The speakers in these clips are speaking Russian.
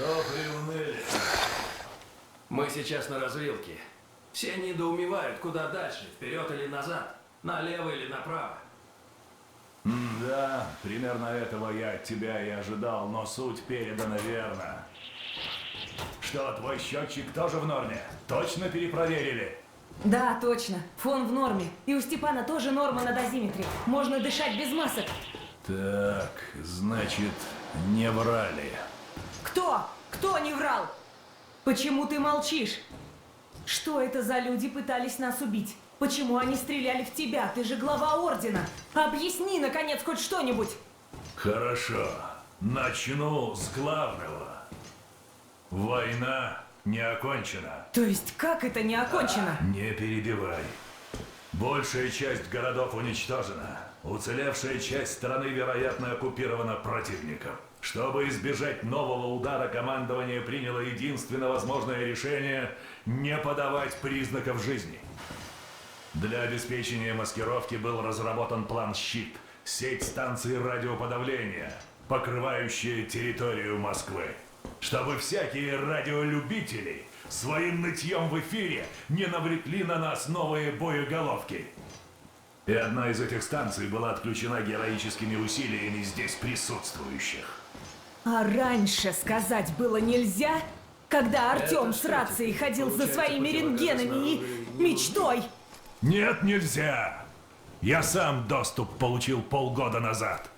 Что приуныли? Мы сейчас на развилке. Все недоумевают, куда дальше, вперед или назад, налево или направо. Да, примерно этого я от тебя и ожидал, но суть передана верно. Что, твой счетчик тоже в норме? Точно перепроверили? Да, точно. Фон в норме. И у Степана тоже норма на дозиметре. Можно дышать без масок. Так, значит, не врали. Кто? Кто не врал? Почему ты молчишь? Что это за люди пытались нас убить? Почему они стреляли в тебя? Ты же глава Ордена. Объясни, наконец, хоть что-нибудь. Хорошо, начну с главного. Война не окончена. То есть, как это не окончено? Не перебивай. Большая часть городов уничтожена. Уцелевшая часть страны, вероятно, оккупирована противником. Чтобы избежать нового удара, командование приняло единственно возможное решение – не подавать признаков жизни. Для обеспечения маскировки был разработан план «Щит» – сеть станций радиоподавления, покрывающая территорию Москвы. Чтобы всякие радиолюбители своим нытьем в эфире не навлекли на нас новые боеголовки. И одна из этих станций была отключена героическими усилиями здесь присутствующих. А раньше сказать было нельзя? Когда Артем с рацией ходил за своими рентгенами и мечтой? Нет, нельзя! Я сам доступ получил полгода назад.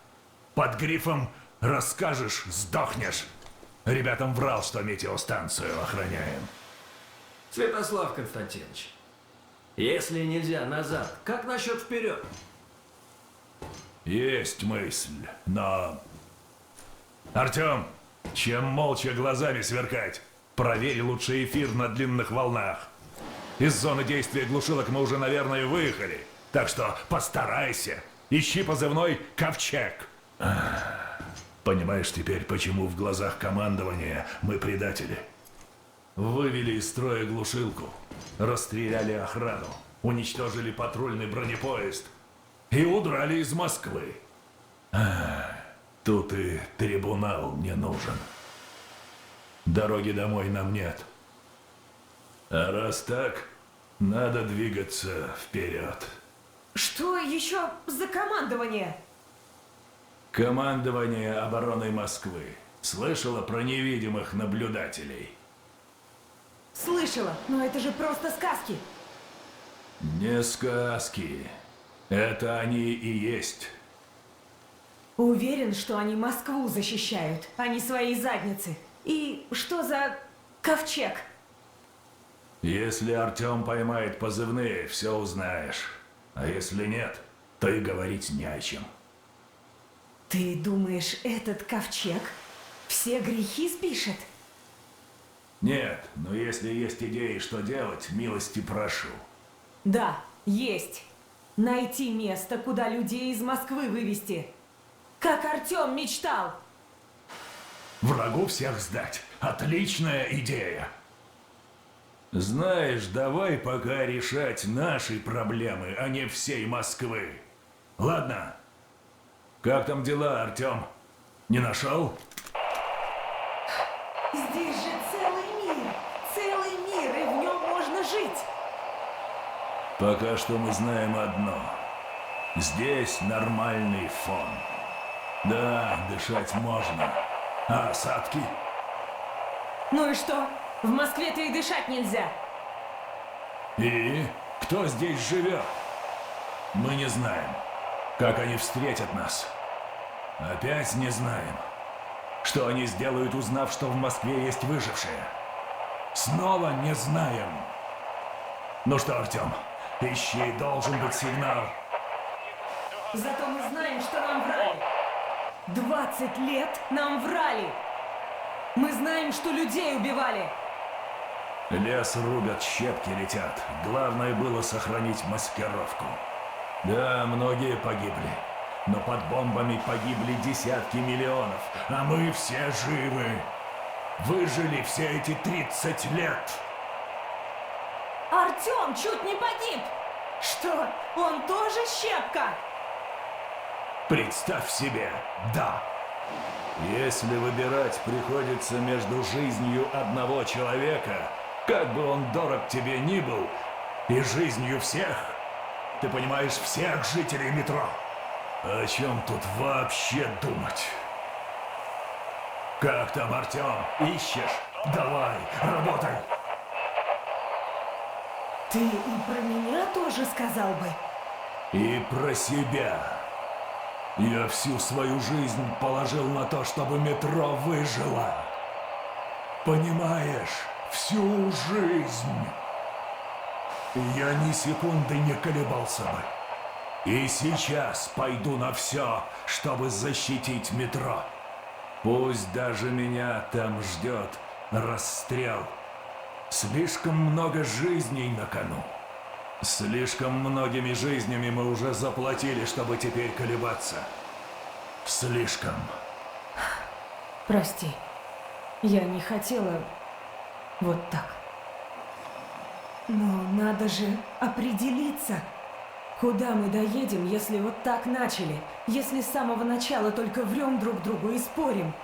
Под грифом «Расскажешь, сдохнешь». Ребятам врал, что метеостанцию охраняем. Святослав Константинович, если нельзя назад, как насчет вперед? Есть мысль, но... Артем, чем молча глазами сверкать? Проверь лучше эфир на длинных волнах. Из зоны действия глушилок мы уже, наверное, выехали. Так что постарайся. Ищи позывной «Ковчег». Понимаешь теперь, почему в глазах командования мы предатели? Вывели из строя глушилку, расстреляли охрану, уничтожили патрульный бронепоезд и удрали из Москвы. Тут и трибунал не нужен. Дороги домой нам нет. А раз так, надо двигаться вперед. Что еще за командование? Командование обороной Москвы. Слышала про невидимых наблюдателей? Слышала, но это же просто сказки. Не сказки. Это они и есть. Уверен, что они Москву защищают, а не свои задницы. И что за ковчег? Если Артем поймает позывные, все узнаешь. А если нет, то и говорить не о чем. Ты думаешь, этот ковчег все грехи спишет? Нет, но если есть идеи, что делать, милости прошу. Да, есть. Найти место, куда людей из Москвы вывести. Как Артем мечтал. Врагу всех сдать. Отличная идея. Знаешь, давай пока решать наши проблемы, а не всей Москвы. Ладно? Как там дела, Артем? Не нашел? Здесь же целый мир, и в нем можно жить. Пока что мы знаем одно. Здесь нормальный фон. Да, дышать можно. А осадки? Ну и что? В Москве-то и дышать нельзя. И? Кто здесь живет? Мы не знаем. Как они встретят нас? Опять не знаем. Что они сделают, узнав, что в Москве есть выжившие? Снова не знаем. Ну что, Артем, ищи, должен быть сигнал. Зато мы знаем, что нам врали. 20 лет нам врали. Мы знаем, что людей убивали. Лес рубят, щепки летят. Главное было сохранить маскировку. Да, многие погибли. Но под бомбами погибли десятки миллионов. А мы все живы. Выжили все эти 30 лет. Артем чуть не погиб. Что, он тоже щепка? Представь себе, да. Если выбирать приходится между жизнью одного человека, как бы он дорог тебе ни был, и жизнью всех, ты понимаешь, всех жителей метро, о чем тут вообще думать? Как там, Артем? Ищешь? Давай, работай! Ты и про меня тоже сказал бы? И про себя. Я всю свою жизнь положил на то, чтобы метро выжило. Понимаешь? Всю жизнь. И я ни секунды не колебался бы. И сейчас пойду на все, чтобы защитить метро. Пусть даже меня там ждет расстрел. Слишком много жизней на кону. Слишком многими жизнями мы уже заплатили, чтобы теперь колебаться. Слишком. Прости, я не хотела вот так. Но надо же определиться, куда мы доедем, если вот так начали, если с самого начала только врем друг другу и спорим.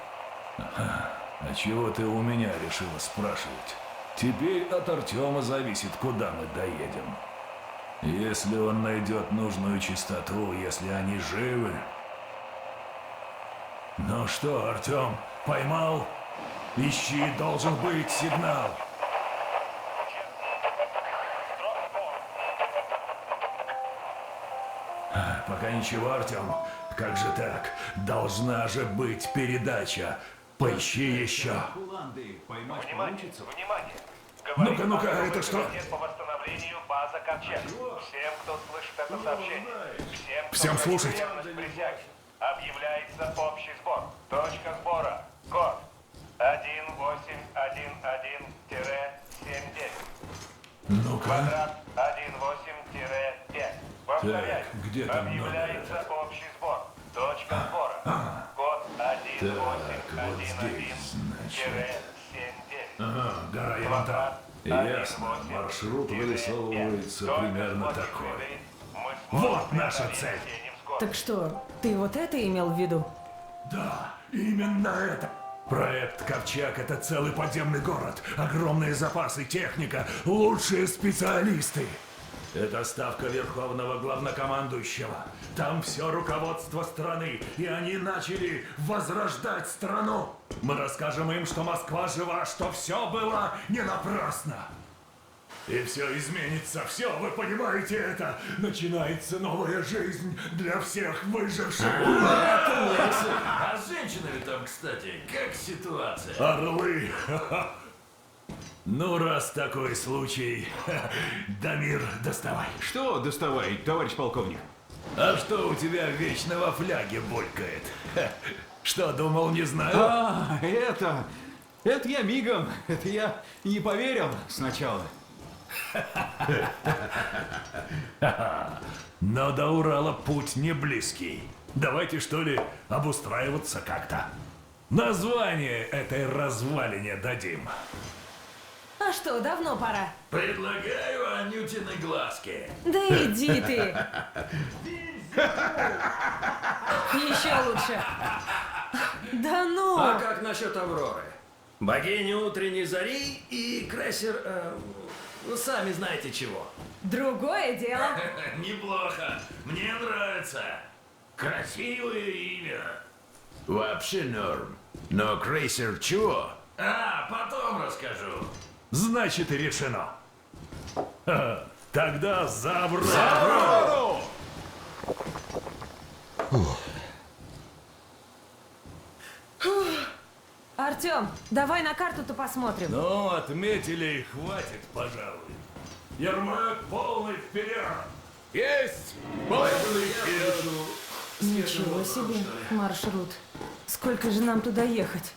А чего ты у меня решила спрашивать? Теперь от Артема зависит, куда мы доедем. Если он найдет нужную частоту, если они живы. Ну что, Артем, поймал? Ищи, должен быть сигнал. Пока ничего, Артем. Как же так? Должна же быть передача. Поищи еще. Внимание! Ну-ка, ну-ка, это что? Комитет по восстановлению базы Ковчег. Всем, кто слышит это сообщение, Всем кто слушать. верность присяге, объявляется общий сбор. Точка сбора. Код 1811-79. Ну-ка. Квадрат 18-5. Повторяю. где там объявляется общий сбор. Точка сбора. Код вот здесь, 1811-79. Ага, гора Ямонта. Ясно. Маршрут вырисовывается примерно такой. Вот наша цель. Так что, ты вот это имел в виду? Да, именно это. Проект «Ковчег» — это целый подземный город. Огромные запасы, техника, лучшие специалисты. Это ставка верховного главнокомандующего. Там все руководство страны, и они начали возрождать страну. Мы расскажем им, что Москва жива, что все было не напрасно. И все изменится, все, вы понимаете это? Начинается новая жизнь для всех выживших. А с женщинами там, кстати, как ситуация? Орлы! Ну, раз такой случай, Дамир, доставай. Что доставай, товарищ полковник? А что у тебя вечно во фляге булькает? Что, думал, не знаю? Это я мигом. Это я не поверил сначала. Но до Урала путь не близкий. Давайте, что ли, обустраиваться как-то. Название этой развалине дадим. А что, давно пора? Предлагаю Анютины глазки. Да иди ты! Еще лучше. Да ну! А как насчет Авроры? Богиня утренней зари и крейсер... ну, сами знаете чего. Другое дело. Неплохо. Мне нравится. Красивое имя. Вообще норм. Но крейсер чего? А, потом расскажу. Значит, и решено. Ха, тогда за Аврору! Артем, давай на карту-то посмотрим. Ну, отметили и хватит, пожалуй. Ермак, полный вперед! Есть! Полный вперед! Ничего себе маршрут. Сколько же нам туда ехать?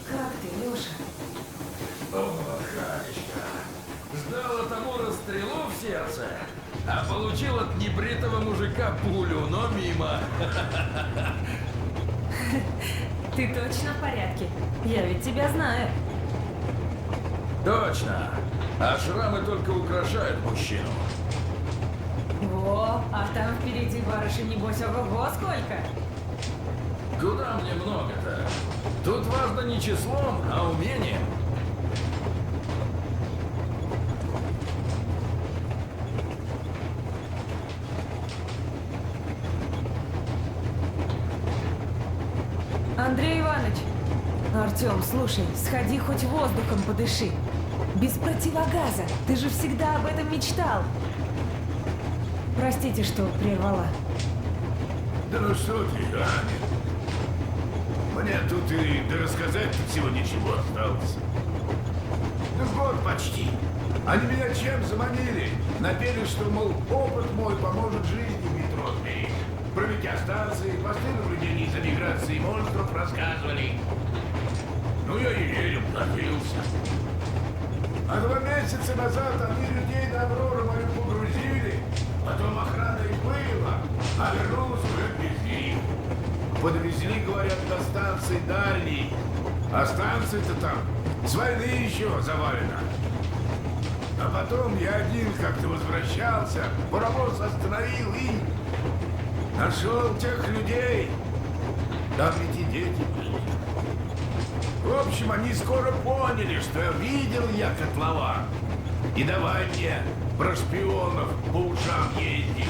Как ты, Леша? Ждал тому расстрелу в сердце, а получил от небритого мужика пулю, но мимо. Ты точно в порядке? Я ведь тебя знаю. Точно. А шрамы только украшают мужчину. Во, а там впереди барыши, небось, ого-го сколько. Куда мне много-то? Тут важно не числом, а умением. Андрей Иванович. Артем, слушай, сходи хоть воздухом подыши. Без противогаза. Ты же всегда об этом мечтал. Простите, что прервала. Да ну что ты, Аня? Мне тут и да рассказать всего ничего осталось. Ну год почти. Они меня чем заманили? Напели, что, мол, опыт мой поможет жизни в метро сберечь. Про метеостанции, посты наблюдений за миграцией монстров рассказывали. Ну я и верю, добился. А 2 месяца назад они людей на Аврору мою погрузили, потом охрана их вывела, а вернулась уже без них. Подвезли, говорят, до станции дальней, а станция-то там с войны еще завалена. А потом я один как-то возвращался, паровоз остановил и нашел тех людей. Там ведь и дети были. В общем, они скоро поняли, что видел я котлован. И давай мне про шпионов по ушам ездить.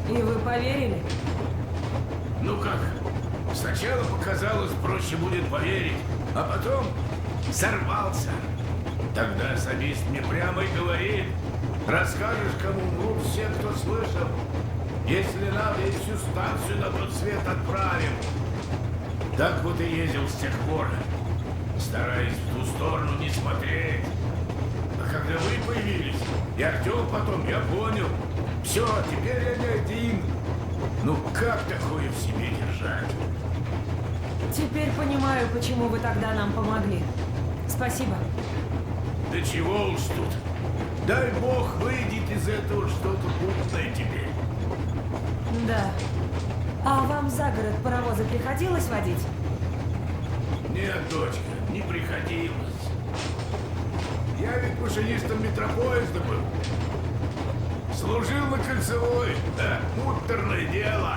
И вы поверили? Ну как, сначала показалось, проще будет поверить, а потом сорвался. Тогда особист мне прямо и говорит, расскажешь, кому умрут все, кто слышал. Если надо, и всю станцию на тот свет отправим. Так вот и ездил с тех пор, стараясь в ту сторону не смотреть. А когда вы появились, и Артем потом, я понял. Все, теперь я не один. Ну как такое в себе держать? Теперь понимаю, почему вы тогда нам помогли. Спасибо. Да чего уж тут. Дай бог выйдет из этого что-то путное тебе. Да. А вам за город паровозы приходилось водить? Нет, дочка, не приходилось. Я ведь машинистом метропоезда был. Служил на Кольцевой, да, муторное дело.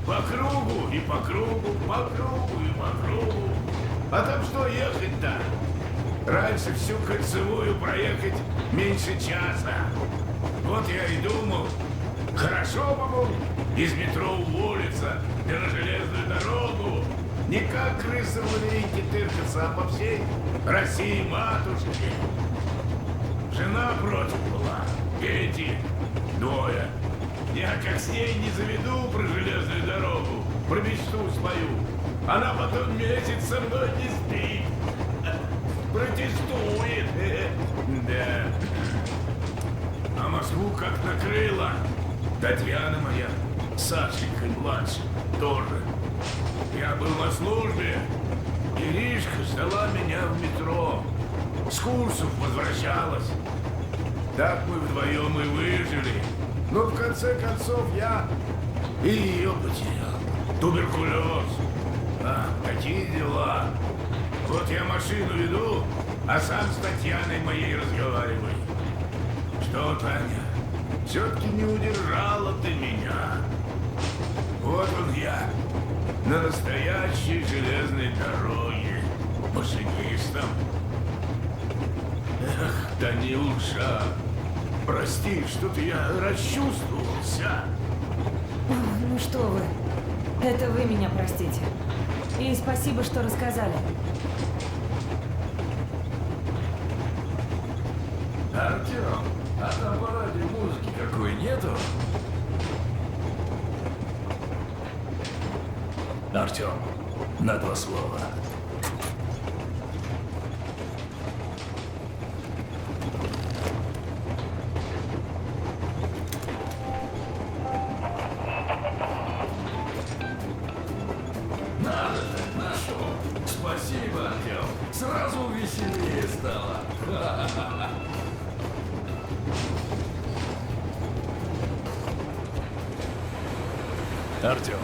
По кругу и по кругу, по кругу и по кругу. А там что ехать-то? Раньше всю Кольцевую проехать меньше часа. Вот я и думал, хорошо бы, мол, из метро уволиться, да на железную дорогу. Не как крыса в линейке тыркаться, а по всей России матушке. Жена против была, дети, 2. Я как с ней не заведу про железную дорогу, про мечту свою. Она потом месяц со мной не спит. Протестует. Да. А Москву как накрыла. Татьяна моя, Сашенька младшая, тоже. Я был на службе. Иришка ждала меня в метро. С курсов возвращалась. Так мы вдвоем и выжили. Но в конце концов я и ее потерял. Туберкулез. А, такие дела. Вот я машину веду, а сам с Татьяной моей разговариваю. Что, Таня, все-таки не удержала ты меня. Вот он я, на настоящей железной дороге, машинистом. Эх, Данилша, прости, что-то я расчувствовался. Ну что вы. Это вы меня простите. И спасибо, что рассказали. Артем, а там по радио музыки какой нету? Артем, на 2 слова. Надо же, нашел. Спасибо, Артем. Сразу веселее стало. Артем,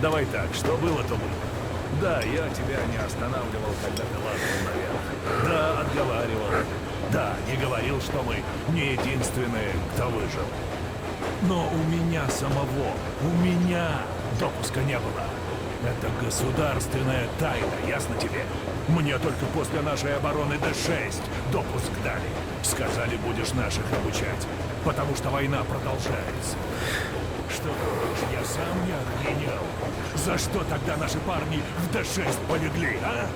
давай так, что было, то было. Да, я тебя не останавливал, когда ты лазал наверх. Да, отговаривал. Да, не говорил, что мы не единственные, кто выжил. Но у меня самого, у меня допуска не было. Это государственная тайна, ясно тебе? Мне только после нашей обороны Д-6 допуск дали. Сказали, будешь наших обучать, потому что война продолжается. Что думаешь, я сам не охренел? За что тогда наши парни в Д-6 полегли, а?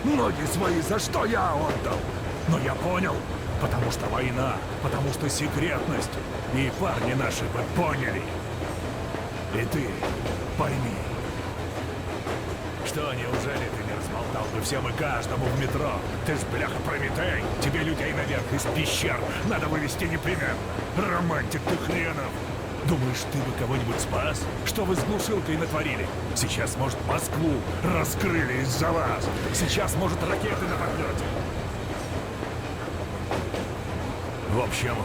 Ноги свои за что я отдал? Но я понял, потому что война, потому что секретность. И парни наши бы поняли. И ты пойми. Что, неужели ты не разболтал бы всем и каждому в метро? Ты ж, бляха, Прометей! Тебе людей наверх из пещер надо вывести непременно! Романтик ты хренов! Думаешь, ты бы кого-нибудь спас? Что вы с глушилкой натворили? Сейчас, может, Москву раскрыли из-за вас! Сейчас, может, ракеты на подлете! В общем,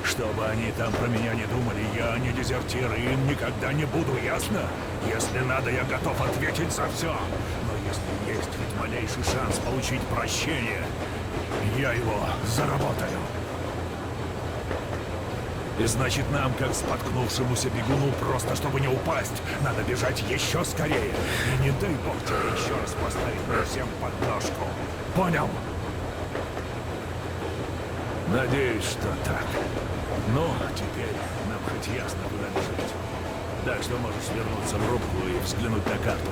что бы они там про меня не думали, я не дезертир и им никогда не буду, ясно? Если надо, я готов ответить за все. Но если есть хоть малейший шанс получить прощение, я его заработаю. И значит, нам, как споткнувшемуся бегуну, просто чтобы не упасть, надо бежать еще скорее. И не дай бог тебе еще раз поставить нам всем подножку. Понял? Надеюсь, что так. Ну, теперь нам хоть ясно, куда бежать. Так что можешь вернуться в рубку и взглянуть на карту.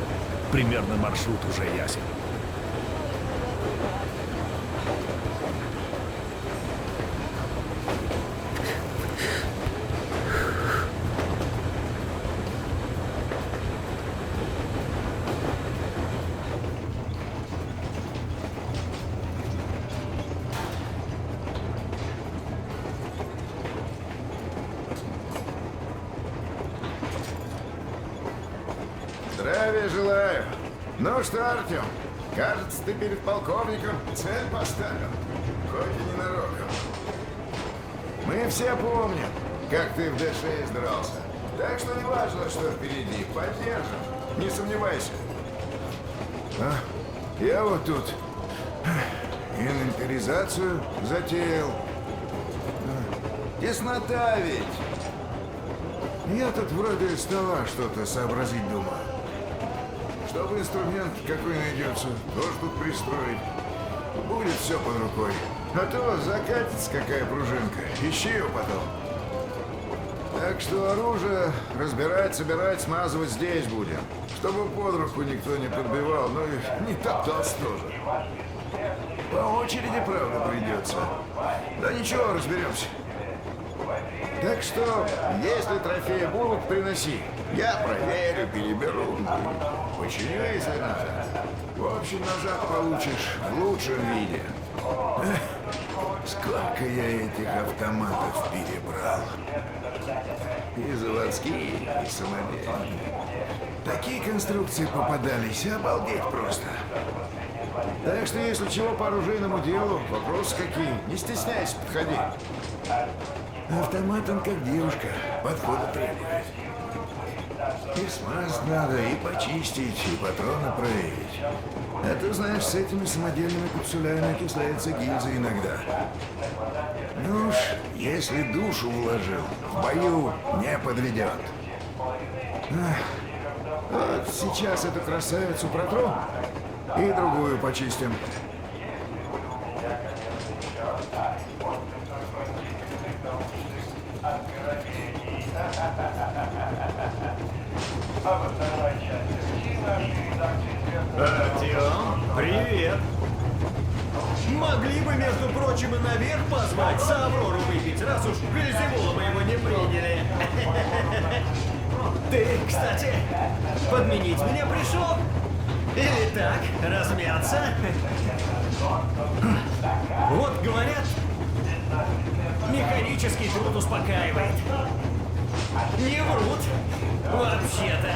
Примерно маршрут уже ясен. Здравия желаю. Ну что, Артем, кажется, ты перед полковником цель поставил. Хоть и ненароком. Мы все помним, как ты в Д-6 дрался. Так что не важно, что впереди. Поддержим. Не сомневайся. А, я вот тут инвентаризацию затеял. Теснота ведь. Я тут вроде из стола что-то сообразить думаю. Чтобы инструмент какой найдется, тоже тут пристроить. Будет все под рукой. А то закатится какая пружинка. Ищи ее потом. Так что оружие разбирать, собирать, смазывать здесь будем. Чтобы под руку никто не подбивал, ну и не топтался тоже. По очереди, правда, придется. Да ничего, разберемся. Так что, если трофеи будут, приноси. Я проверю, переберу. Починю, если надо. В общем, назад получишь в лучшем виде. Эх, сколько я этих автоматов перебрал. И заводские, и самодельные. Такие конструкции попадались, обалдеть просто. Так что, если чего по оружейному делу, вопросы какие, не стесняйся, подходи. Автомат он как девушка, подхода требует. И смазать надо, и почистить, и патроны проверить. А ты знаешь, с этими самодельными капсулями окисляется гильза иногда. Ну уж, если душу вложил, в бою не подведет. Вот сейчас эту красавицу протру и другую почистим. Артем, привет! Могли бы, между прочим, и наверх позвать, за Аврору выпить, раз уж Вельзевула мы его не приняли. Ты, кстати, подменить меня пришел? Или так, размяться? Вот говорят, механический труд успокаивает. Не врут, вообще-то.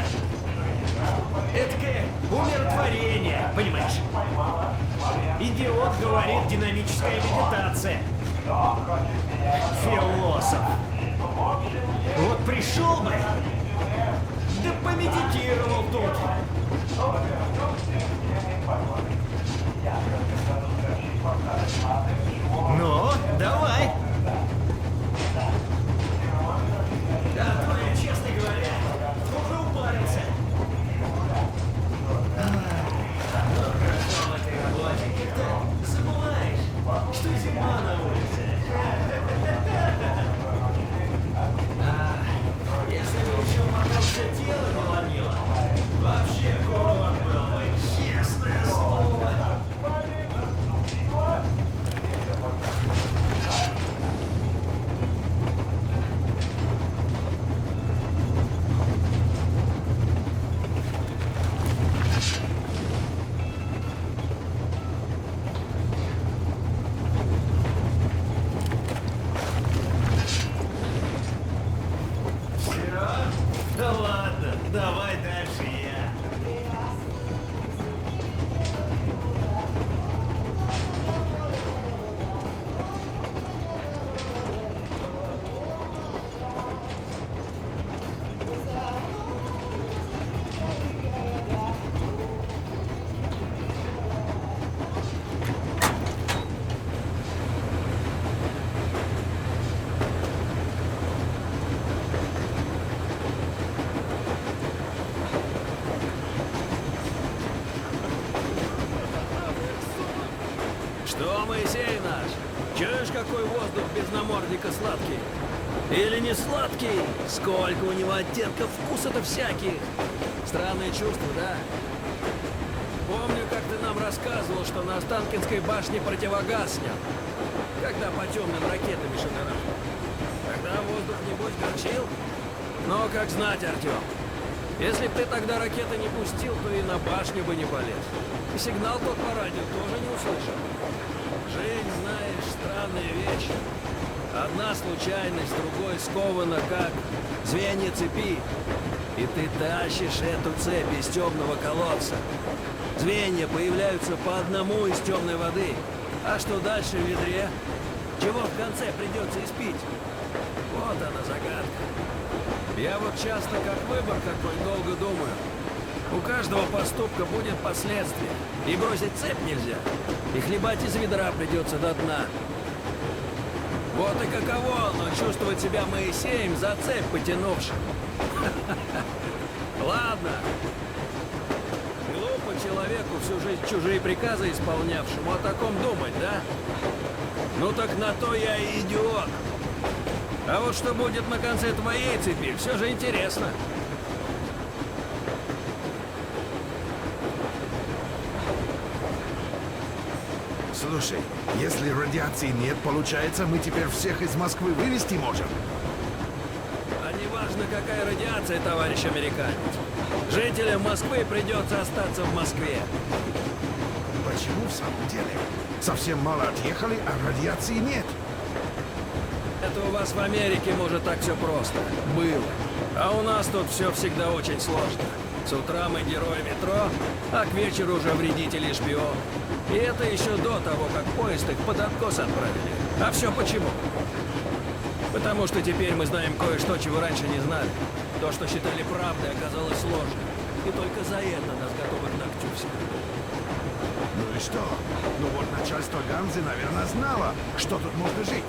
Эдакое умиротворение, понимаешь? Идиот говорит, динамическая медитация. Философ. Вот пришел бы, да помедитировал тут. Ну, давай. Чуешь, какой воздух без намордника сладкий? Или не сладкий? Сколько у него оттенков вкуса-то всяких. Странное чувство, да? Помню, как ты нам рассказывал, что на Останкинской башне противогаз снял. Когда по темным ракетами шагорал. Тогда воздух, небось, горчил? Но как знать, Артем. Если б ты тогда ракеты не пустил, то и на башню бы не полез. И сигнал тот по радио тоже не услышал. Жизнь, знаешь, странная вещь. Одна случайность, другой скована, как звенья цепи. И ты тащишь эту цепь из темного колодца. Звенья появляются по одному из темной воды. А что дальше в ведре? Чего в конце придется испить? Вот она загадка. Я вот часто как выбор какой долго думаю. У каждого поступка будет последствия. И бросить цепь нельзя. И хлебать из ведра придется до дна. Вот и каково оно чувствовать себя Моисеем за цепь потянувшим. Ладно. Глупо человеку всю жизнь чужие приказы исполнявшему о таком думать, да? Ну так на то я и идиот. А вот что будет на конце твоей цепи, все же интересно. Слушай, если радиации нет, получается, мы теперь всех из Москвы вывести можем? А не важно, какая радиация, товарищ американец. Жителям Москвы придется остаться в Москве. Почему в самом деле? Совсем мало отъехали, а радиации нет. Это у вас в Америке, может, так все просто. Было. А у нас тут все всегда очень сложно. С утра мы герои метро, а к вечеру уже вредители и шпион. И это еще до того, как поезд их под откос отправили. А все почему? Потому что теперь мы знаем кое-что, чего раньше не знали. То, что считали правдой, оказалось ложным. И только за это нас готовы к ногтю все. Ну и что? Ну вот начальство Ганзы, наверное, знало, что тут можно жить.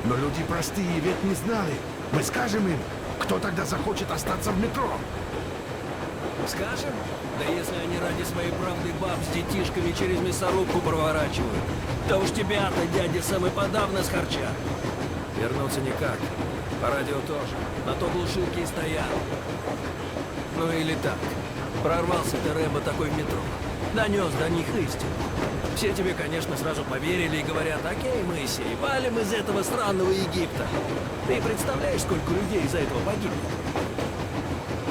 Но люди простые ведь не знали. Мы скажем им, кто тогда захочет остаться в метро? Скажем? Да если они ради своей правды баб с детишками через мясорубку проворачивают, то уж тебя-то, дядя, сам и подавно схарчат. Вернуться никак. По радио тоже. На то глушилки и стоят. Ну или так. Прорвался ты, Рэмбо, такой в метро. Донес до них истину. Все тебе, конечно, сразу поверили и говорят: окей, Моисей, валим из этого странного Египта. Ты представляешь, сколько людей из-за этого погибнет?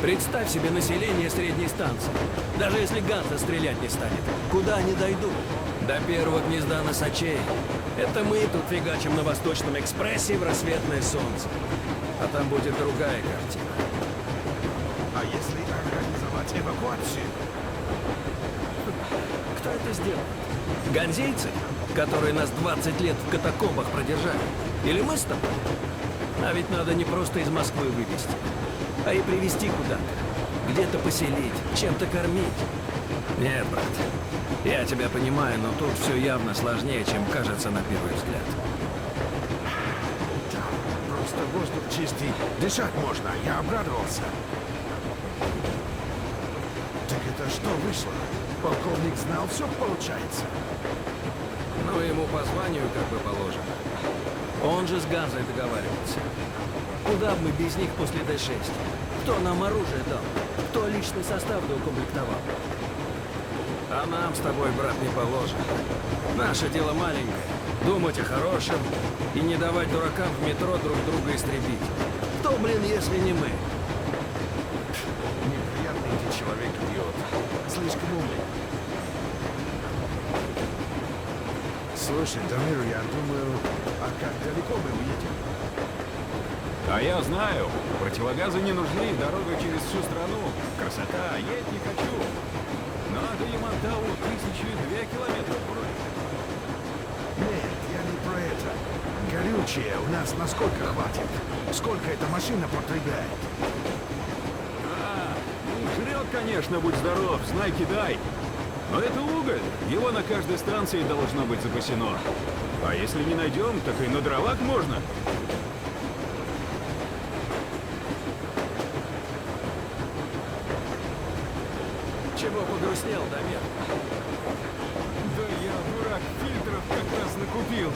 Представь себе население средней станции. Даже если Ганза стрелять не станет, куда они дойдут? До первого гнезда носачей. Это мы тут фигачим на Восточном экспрессе в рассветное солнце. А там будет другая картина. А если организовать эвакуацию? Кто это сделал? Ганзейцы, которые нас 20 лет в катакомбах продержали? Или мы с тобой? А ведь надо не просто из Москвы вывезти, а и привезти куда-то. Где-то поселить, чем-то кормить. Нет, брат, я тебя понимаю, но тут все явно сложнее, чем кажется на первый взгляд. Да, просто воздух чистый, дышать можно, я обрадовался. Так это что вышло? Полковник знал все, получается? Ну, ему по званию как бы положено. Он же с Ганзой договаривался. Куда бы мы без них после Д-6? Кто нам оружие дал? Кто личный состав доукомплектовал? А нам с тобой, брат, не положено. Наше дело маленькое. Думать о хорошем и не давать дуракам в метро друг друга истребить. Кто, блин, если не мы? Неприятный ты человек, идиот. Слишком умный. Слушай, Дамир, я думаю, а как далеко мы уедем? А я знаю, противогазы не нужны, дорога через всю страну. Красота, едь не хочу. Надо Ямантау 1002 километров вроде. Нет, я не про это. Горючее у нас насколько хватит? Сколько эта машина потребляет? Жрет, конечно, будь здоров, знай, кидай. Но это уголь, его на каждой станции должно быть запасено. А если не найдем, так и на дровах можно. Чего погрустнел, Дамир? Да я, дурак, фильтров как раз накупил.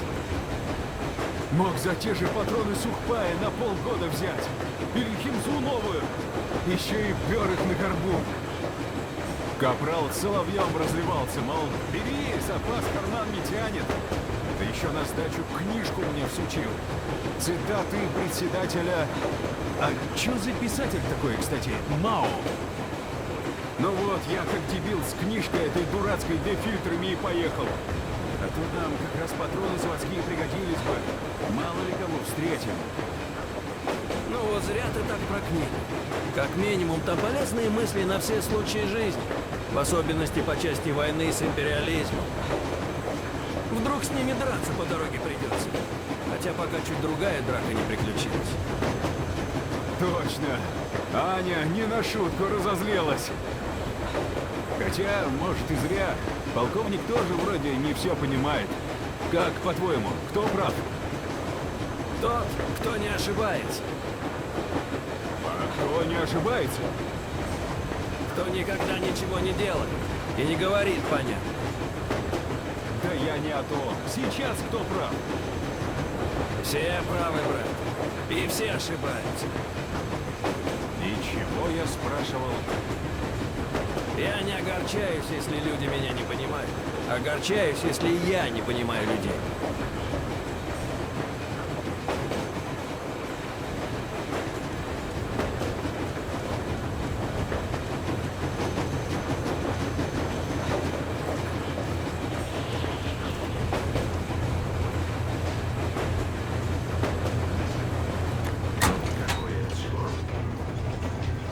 Мог за те же патроны сухпая на полгода взять. Или химзу новую. Еще и пер их на горбу. Капрал соловьем разливался, мол, бери, запас карман не тянет. Да еще на сдачу книжку мне всучил. Цитаты председателя... А чё за писатель такой, кстати? Мао. Ну вот, я как дебил с книжкой этой дурацкой для фильтрами и поехал. А тут нам как раз патроны заводские пригодились бы. Мало ли кого встретим. Ну вот зря ты так про книгу. Как минимум, там полезные мысли на все случаи жизни. В особенности по части войны с империализмом. Вдруг с ними драться по дороге придется. Хотя пока чуть другая драка не приключилась. Точно. Аня не на шутку разозлилась. Хотя, может, и зря. Полковник тоже вроде не все понимает. Как, по-твоему, кто прав? Тот, кто не ошибается. А кто не ошибается? Кто никогда ничего не делает и не говорит понятно. Да я не о том. Сейчас кто прав? Все правы, брат. И все ошибаются. Ничего, я спрашивал. Я не огорчаюсь, если люди меня не понимают. Огорчаюсь, если я не понимаю людей.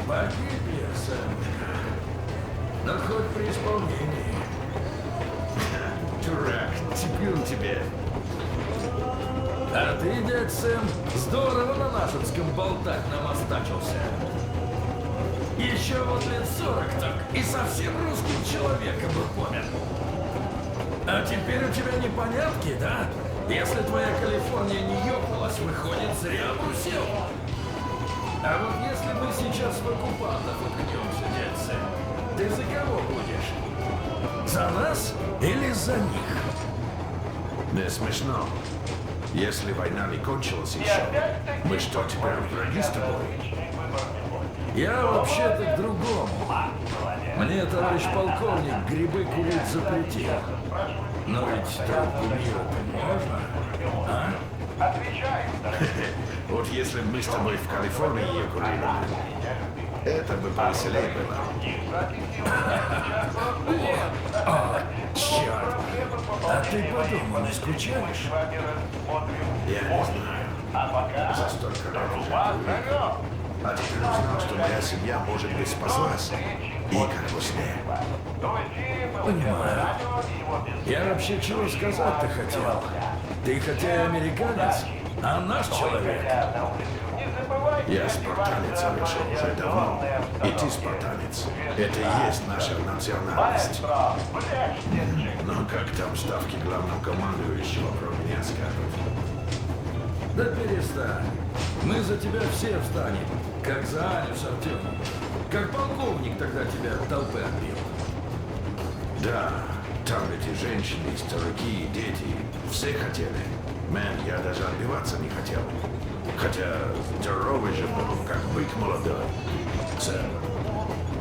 Погиб я, Сэмушка. Но хоть при исполнении. Дурак, теперь он тебе. А ты, дядь Сэм, здорово на Нашинском болтать нам остачился. Еще вот лет 40 так, и совсем русским человеком бы помер. А теперь у тебя непонятки, да? Если твоя Калифорния не ёбнулась, выходит, зря брусил. А вот если мы сейчас в оккупантов уткнемся, дядь Сэм, ты за кого будешь? За нас или за них? Не смешно. Если война не кончилась еще, мы что, теперь враги с тобой? Я вообще-то к другому. Мне, товарищ полковник, грибы курить запретил. Но ведь трубку мира-то можно, а? Вот если бы мы с тобой в Калифорнии ее курили, это бы повеселее было. Черт! А ты по дому не скучаешь? Я не знаю. За столько лет уже курил. А теперь узнал, что моя семья, может быть, спаслась. И как во сне. Понимаю. Я вообще чего сказать-то хотел? Ты хотя и американец, а наш человек. Я спартанец, решил уже давно. И ты спартанец. Это и есть наша национальность. Но как там ставки главного командующего про меня скажут? Да перестань. Мы за тебя все встанем. Как за Аню с Артемом. Как полковник тогда тебя от толпы отбил. Да, там эти женщины, старики, дети, все хотели. Мэн, я даже отбиваться не хотел. Хотя здоровый же был, как бык молодой. Сэм,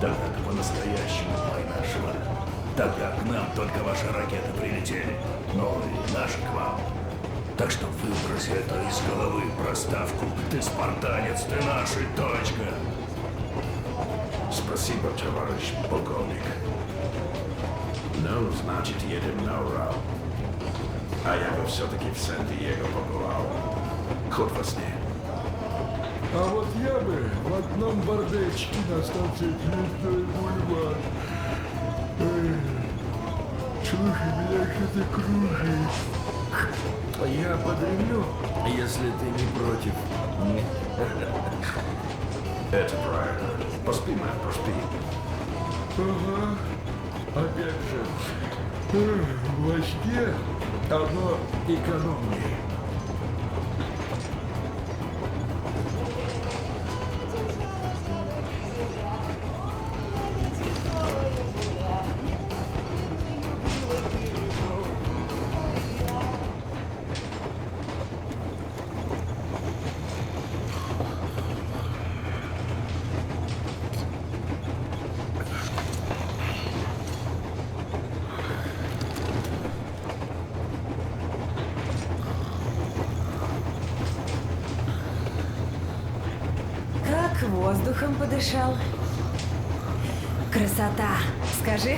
тогда ты по-настоящему война шла. Тогда к нам только ваши ракеты прилетели. Ну и наши к вам. Так что выброси это из головы, проставку. Ты спартанец, ты наш и точка. Спасибо, товарищ полковник. Ну, значит, едем на Урал. А я бы все-таки в Сан-Диего побывал. Хоть во сне. А вот я бы в одном бардачке на станции Книжный бульвар. Слушай, меня что-то кружит. Я подремлю, если ты не против. Это правильно. Поспи, Мэн, поспи. Ага. Опять же, во сне Одно экономнее. Так, воздухом подышал. Красота. Скажи.